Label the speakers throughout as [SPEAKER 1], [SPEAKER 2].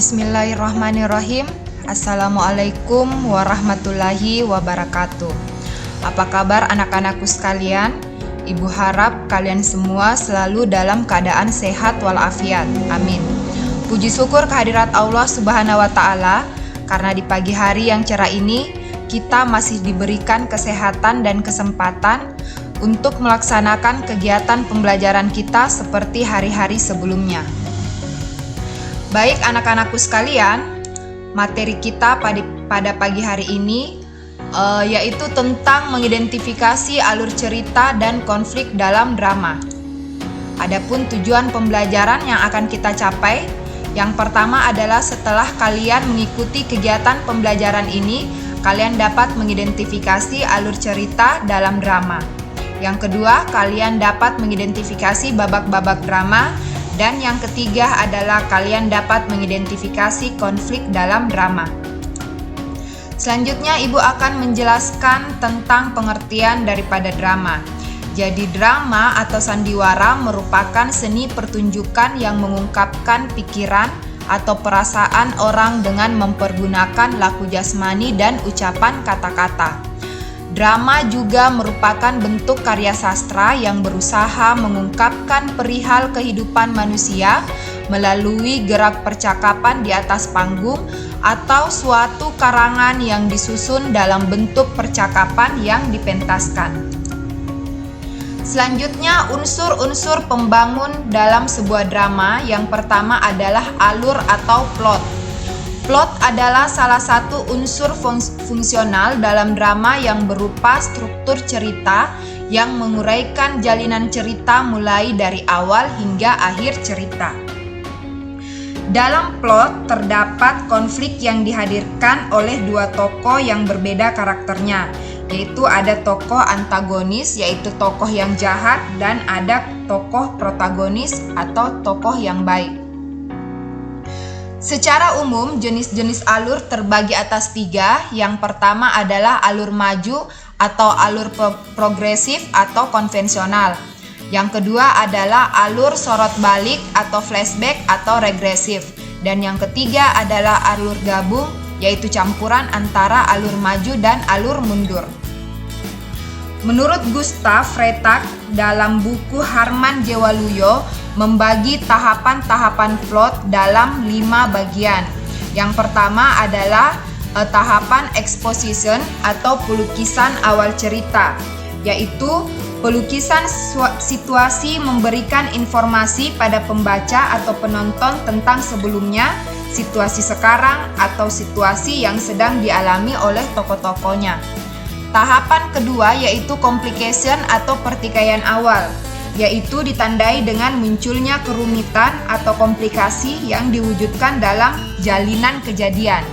[SPEAKER 1] Bismillahirrahmanirrahim. Assalamualaikum warahmatullahi wabarakatuh. Apa kabar anak-anakku sekalian? Ibu harap kalian semua selalu dalam keadaan sehat walafiat. Amin. Puji syukur kehadirat Allah Subhanahu wa Ta'ala, karena di pagi hari yang cerah ini kita masih diberikan kesehatan dan kesempatan untuk melaksanakan kegiatan pembelajaran kita seperti hari-hari sebelumnya. Baik anak-anakku sekalian, materi kita pada pagi hari ini yaitu tentang mengidentifikasi alur cerita dan konflik dalam drama. Adapun tujuan pembelajaran yang akan kita capai, yang pertama adalah setelah kalian mengikuti kegiatan pembelajaran ini, kalian dapat mengidentifikasi alur cerita dalam drama. Yang kedua, kalian dapat mengidentifikasi babak-babak drama. Dan yang ketiga adalah kalian dapat mengidentifikasi konflik dalam drama. Selanjutnya Ibu akan menjelaskan tentang pengertian daripada drama. Jadi drama atau sandiwara merupakan seni pertunjukan yang mengungkapkan pikiran atau perasaan orang dengan mempergunakan laku jasmani dan ucapan kata-kata. Drama juga merupakan bentuk karya sastra yang berusaha mengungkapkan perihal kehidupan manusia melalui gerak percakapan di atas panggung atau suatu karangan yang disusun dalam bentuk percakapan yang dipentaskan. Selanjutnya, unsur-unsur pembangun dalam sebuah drama. Yang pertama adalah alur atau plot. Plot adalah salah satu unsur fungsional dalam drama yang berupa struktur cerita yang menguraikan jalinan cerita mulai dari awal hingga akhir cerita. Dalam plot terdapat konflik yang dihadirkan oleh dua tokoh yang berbeda karakternya, yaitu ada tokoh antagonis yaitu tokoh yang jahat dan ada tokoh protagonis atau tokoh yang baik. Secara umum, jenis-jenis alur terbagi atas tiga. Yang pertama adalah alur maju atau alur progresif atau konvensional. Yang kedua adalah alur sorot balik atau flashback atau regresif. Dan yang ketiga adalah alur gabung, yaitu campuran antara alur maju dan alur mundur. Menurut Gustav Freytag dalam buku Harman Jewaluyot membagi tahapan-tahapan plot dalam 5 bagian. Yang pertama adalah tahapan exposition atau pelukisan awal cerita, yaitu pelukisan situasi memberikan informasi pada pembaca atau penonton tentang sebelumnya, situasi sekarang, atau situasi yang sedang dialami oleh tokoh-tokohnya. Tahapan kedua yaitu complication atau pertikaian awal, yaitu ditandai dengan munculnya kerumitan atau komplikasi yang diwujudkan dalam jalinan kejadian.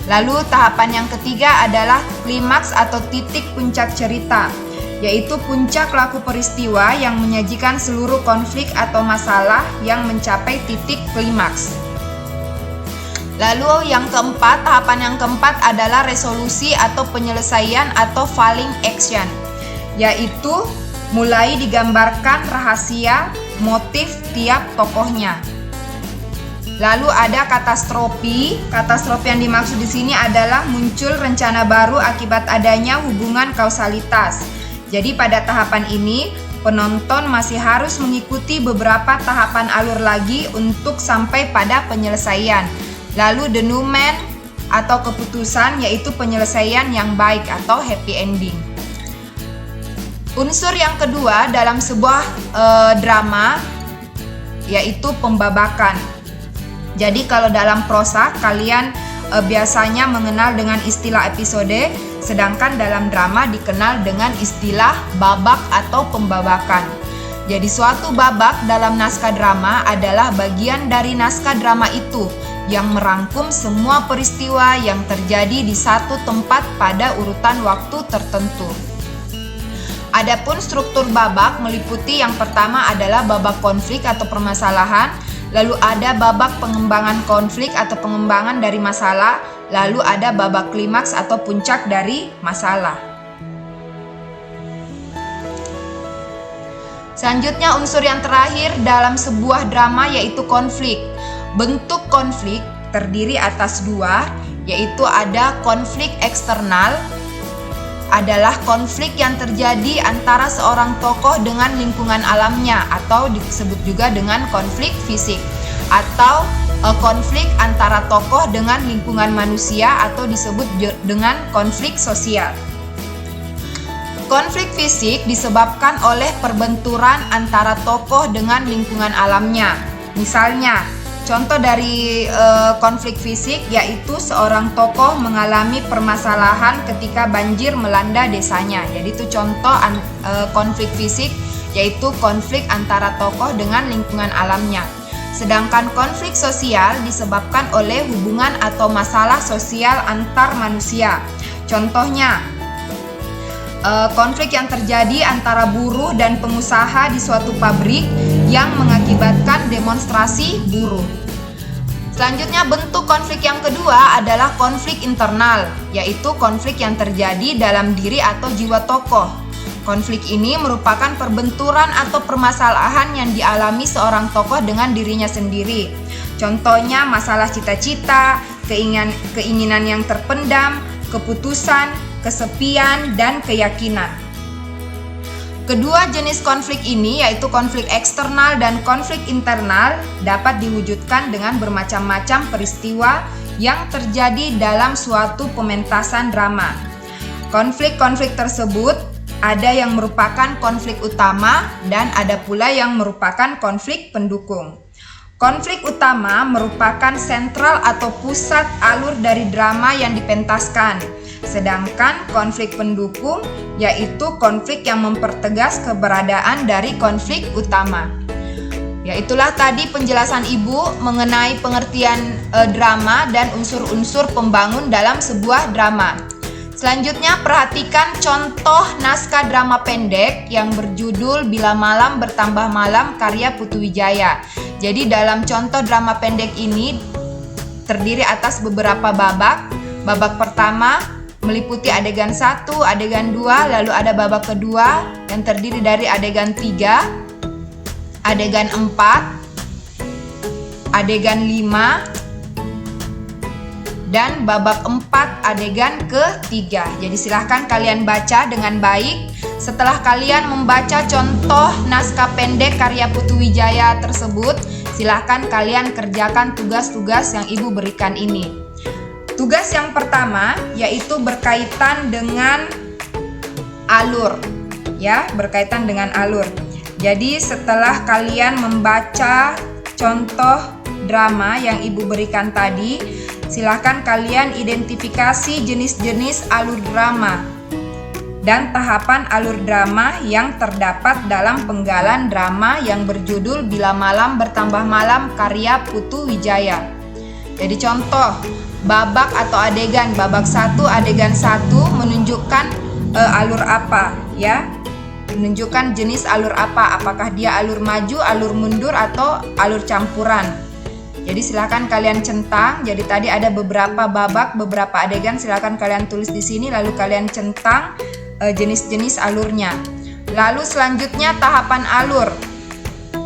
[SPEAKER 1] Lalu tahapan yang ketiga adalah klimaks atau titik puncak cerita, yaitu puncak laku peristiwa yang menyajikan seluruh konflik atau masalah yang mencapai titik klimaks. Lalu tahapan yang keempat adalah resolusi atau penyelesaian atau falling action, yaitu mulai digambarkan rahasia, motif tiap tokohnya. Lalu ada katastrofi. Katastrofi yang dimaksud di sini adalah muncul rencana baru akibat adanya hubungan kausalitas. Jadi pada tahapan ini penonton masih harus mengikuti beberapa tahapan alur lagi untuk sampai pada penyelesaian. Lalu denouement atau keputusan, yaitu penyelesaian yang baik atau happy ending. Unsur yang kedua dalam sebuah drama yaitu pembabakan. Jadi kalau dalam prosa kalian biasanya mengenal dengan istilah episode, sedangkan dalam drama dikenal dengan istilah babak atau pembabakan. Jadi suatu babak dalam naskah drama adalah bagian dari naskah drama itu yang merangkum semua peristiwa yang terjadi di satu tempat pada urutan waktu tertentu. Adapun struktur babak meliputi yang pertama adalah babak konflik atau permasalahan, lalu ada babak pengembangan konflik atau pengembangan dari masalah, lalu ada babak klimaks atau puncak dari masalah. Selanjutnya unsur yang terakhir dalam sebuah drama yaitu konflik. Bentuk konflik terdiri atas dua, yaitu ada konflik eksternal, adalah konflik yang terjadi antara seorang tokoh dengan lingkungan alamnya, atau disebut juga dengan konflik fisik, atau konflik antara tokoh dengan lingkungan manusia, atau disebut dengan konflik sosial. Konflik fisik disebabkan oleh perbenturan antara tokoh dengan lingkungan alamnya. Misalnya, contoh dari konflik fisik yaitu seorang tokoh mengalami permasalahan ketika banjir melanda desanya. Jadi itu contoh konflik fisik, yaitu konflik antara tokoh dengan lingkungan alamnya. Sedangkan konflik sosial disebabkan oleh hubungan atau masalah sosial antar manusia. Contohnya, konflik yang terjadi antara buruh dan pengusaha di suatu pabrik yang mengakibatkan demonstrasi buruh. Selanjutnya, bentuk konflik yang kedua adalah konflik internal, yaitu konflik yang terjadi dalam diri atau jiwa tokoh. Konflik ini merupakan perbenturan atau permasalahan yang dialami seorang tokoh dengan dirinya sendiri. Contohnya masalah cita-cita, keinginan yang terpendam, keputusan, kesepian, dan keyakinan. Kedua jenis konflik ini, yaitu konflik eksternal dan konflik internal, dapat diwujudkan dengan bermacam-macam peristiwa yang terjadi dalam suatu pementasan drama. Konflik-konflik tersebut ada yang merupakan konflik utama dan ada pula yang merupakan konflik pendukung. Konflik utama merupakan sentral atau pusat alur dari drama yang dipentaskan. Sedangkan konflik pendukung yaitu konflik yang mempertegas keberadaan dari konflik utama. Ya, itulah tadi penjelasan Ibu mengenai pengertian drama dan unsur-unsur pembangun dalam sebuah drama. Selanjutnya, perhatikan contoh naskah drama pendek yang berjudul Bila Malam Bertambah Malam karya Putu Wijaya. Jadi dalam contoh drama pendek ini terdiri atas beberapa babak. Babak pertama meliputi adegan 1, adegan 2, lalu ada babak kedua yang terdiri dari adegan 3, adegan 4, adegan 5, dan babak 4 adegan ketiga. Jadi silahkan kalian baca dengan baik. Setelah kalian membaca contoh naskah pendek karya Putu Wijaya tersebut, silahkan kalian kerjakan tugas-tugas yang Ibu berikan ini. Tugas yang pertama yaitu berkaitan dengan alur, ya, berkaitan dengan alur. Jadi setelah kalian membaca contoh drama yang Ibu berikan tadi, silakan kalian identifikasi jenis-jenis alur drama dan tahapan alur drama yang terdapat dalam penggalan drama yang berjudul Bila Malam Bertambah Malam karya Putu Wijaya. Jadi contoh babak atau adegan, babak 1 adegan 1 menunjukkan alur apa, ya, menunjukkan jenis alur apa, apakah dia alur maju, alur mundur, atau alur campuran. Jadi silakan kalian centang. Jadi tadi ada beberapa babak, beberapa adegan, silakan kalian tulis di sini lalu kalian centang jenis-jenis alurnya. Lalu selanjutnya tahapan alur.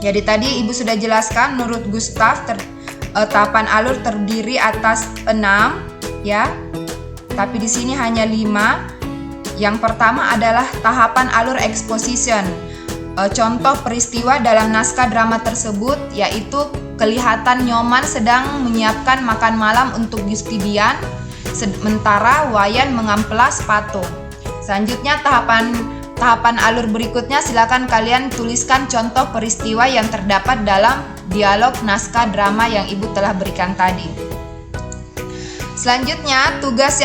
[SPEAKER 1] Jadi tadi Ibu sudah jelaskan menurut Gustav tahapan alur terdiri atas 6, ya. Tapi di sini hanya 5. Yang pertama adalah tahapan alur exposition. Contoh peristiwa dalam naskah drama tersebut yaitu kelihatan Nyoman sedang menyiapkan makan malam untuk Yustibian, sementara Wayan mengamplas patung. Selanjutnya tahapan alur berikutnya silakan kalian tuliskan contoh peristiwa yang terdapat dalam dialog naskah drama yang Ibu telah berikan tadi. Selanjutnya tugas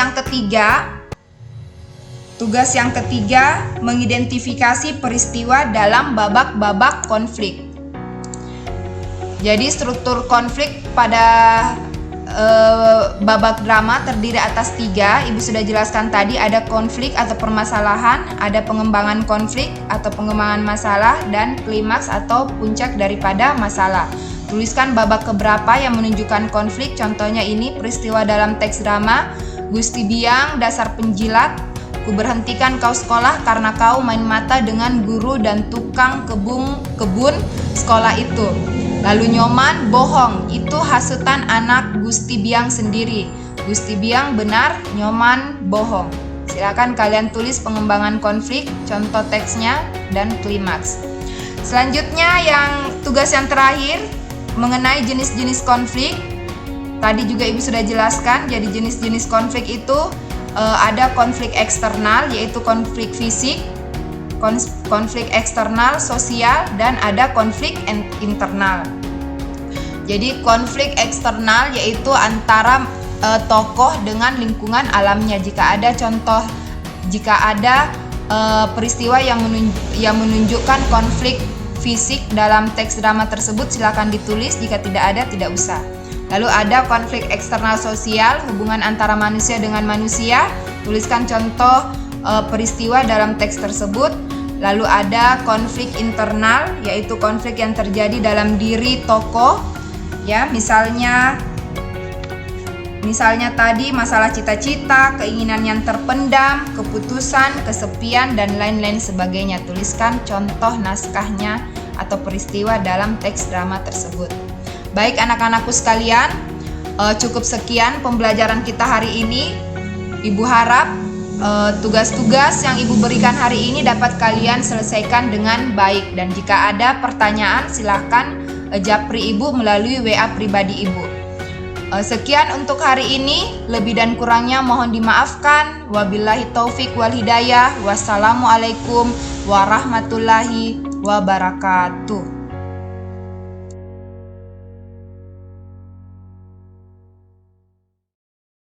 [SPEAKER 1] yang ketiga mengidentifikasi peristiwa dalam babak-babak konflik. Jadi struktur konflik pada babak drama terdiri atas 3. Ibu sudah jelaskan tadi, ada konflik atau permasalahan, ada pengembangan konflik atau pengembangan masalah, dan klimaks atau puncak daripada masalah. Tuliskan babak keberapa yang menunjukkan konflik. Contohnya ini peristiwa dalam teks drama, Gusti Biang dasar penjilat, ku berhentikan kau sekolah karena kau main mata dengan guru dan tukang kebun sekolah itu. Lalu Nyoman bohong, itu hasutan anak Gusti Biang sendiri. Gusti Biang benar, Nyoman bohong. Silakan kalian tulis pengembangan konflik, contoh teksnya, dan klimaks. Selanjutnya tugas yang terakhir mengenai jenis-jenis konflik. Tadi juga Ibu sudah jelaskan, jadi jenis-jenis konflik itu ada konflik eksternal, yaitu konflik fisik, konflik eksternal, sosial, dan ada konflik internal. Jadi konflik eksternal yaitu antara tokoh dengan lingkungan alamnya. Jika ada peristiwa yang menunjukkan konflik fisik dalam teks drama tersebut, silakan ditulis. Jika tidak ada, tidak usah. Lalu ada konflik eksternal sosial, hubungan antara manusia dengan manusia. Tuliskan contoh peristiwa dalam teks tersebut. Lalu ada konflik internal, yaitu konflik yang terjadi dalam diri tokoh. Ya, misalnya tadi masalah cita-cita, keinginan yang terpendam, keputusan, kesepian, dan lain-lain sebagainya. Tuliskan contoh naskahnya atau peristiwa dalam teks drama tersebut. Baik anak-anakku sekalian, cukup sekian pembelajaran kita hari ini. Ibu harap tugas-tugas yang Ibu berikan hari ini dapat kalian selesaikan dengan baik. Dan jika ada pertanyaan, silakan japri Ibu melalui WA pribadi Ibu. Sekian untuk hari ini, lebih dan kurangnya mohon dimaafkan. Wabillahi taufik wal hidayah. Wassalamualaikum warahmatullahi wabarakatuh.